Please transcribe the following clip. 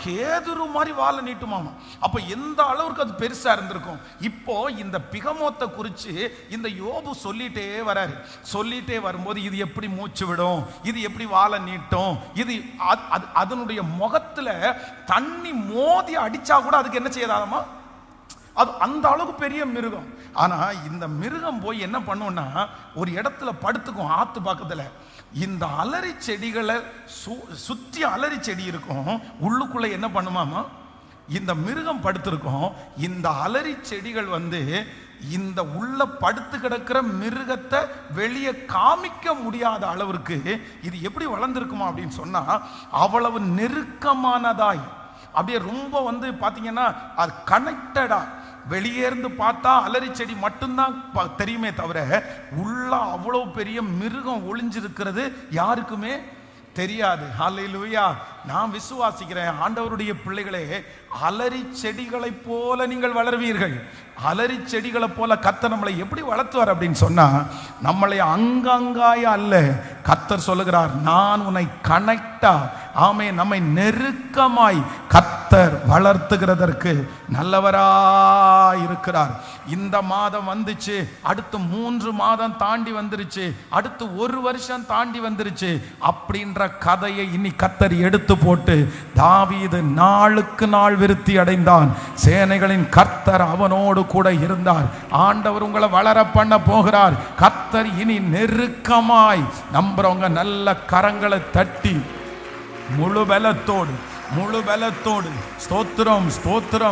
கேதுரு மாதிரி வாழை நீட்டுமாமா. அப்ப எந்த அளவுக்கு அது பெருசா இருந்திருக்கும். இப்போ இந்த பிகமோத்தை குறித்து இந்த யோபு சொல்லிட்டே வராரு. சொல்லிட்டே வரும்போது இது எப்படி மூச்சு விடும், இது எப்படி வாழை நீட்டும், இது அதனுடைய முகத்துல தண்ணி மோதி அடிச்சா கூட அதுக்கு என்ன செய்யாதாமா, அது அந்த அளவுக்கு பெரிய மிருகம். ஆனா இந்த மிருகம் போய் என்ன பண்ணும்னா, ஒரு இடத்துல படுத்துக்கும் ஆத்து பக்கத்துல. இந்த அலரி செடிகளை சுத்தி அலரி செடி இருக்கும், உள்ளுக்குள்ள என்ன பண்ணுமாமா, இந்த மிருகம் படுத்திருக்கும். இந்த அலரி செடிகள் இந்த உள்ள படுத்து கிடக்கிற மிருகத்தை வெளியே காமிக்க முடியாத அளவிற்கு இது எப்படி வளர்ந்துருக்குமா அப்படின்னு சொன்னா, அவ்வளவு நெருக்கமானதாய் அப்படியே ரொம்ப பாத்தீங்கன்னா அது கனெக்டடா. வெளியே இருந்து பார்த்தா அலரி செடி மட்டும்தான் தெரியுமே தவிர உள்ள அவ்வளவு பெரிய மிருகம் ஒளிஞ்சிருக்கிறது யாருக்குமே தெரியாது. ஹல்லேலூயா. நான் விசுவாசிக்கிறேன் ஆண்டவருடைய பிள்ளைகளே, அலரி செடிகளை போல நீங்கள் வளர்வீர்கள். அலரி செடிகளை போல கர்த்தர் நம்மளை எப்படி வளர்த்துவார் அப்படின்னு சொன்னா, நம்மளை அங்கங்காய அல்ல, கர்த்தர் சொல்லுகிறார் நான் உன்னை கனெக்டா, ஆமே, நம்மை நெருக்கமாய் கர்த்தர் வளர்த்துகிறதற்கு நல்லவராய் இருக்கிறார். இந்த மாதம் வந்துச்சு, அடுத்து 3 மாதம் தாண்டி வந்துருச்சு, அடுத்து 1 வருஷம் தாண்டி வந்துருச்சு. அப்படின்ற கதையை இனி கர்த்தர் எடுத்து போட்டு, தாவீது நாளுக்கு நாள் விருத்தி அடைந்தான், சேனைகளின் கர்த்தர் அவனோடு கூட இருந்தார். ஆண்டவர் உங்களை வளர பண்ண போகிறார். கர்த்தர் இனி நெருக்கமாய் நம்புறவங்க நல்ல கரங்களை தட்டி முழு பலத்தோடு ஸ்தோத்திரம் ஸ்தோத்திரம்.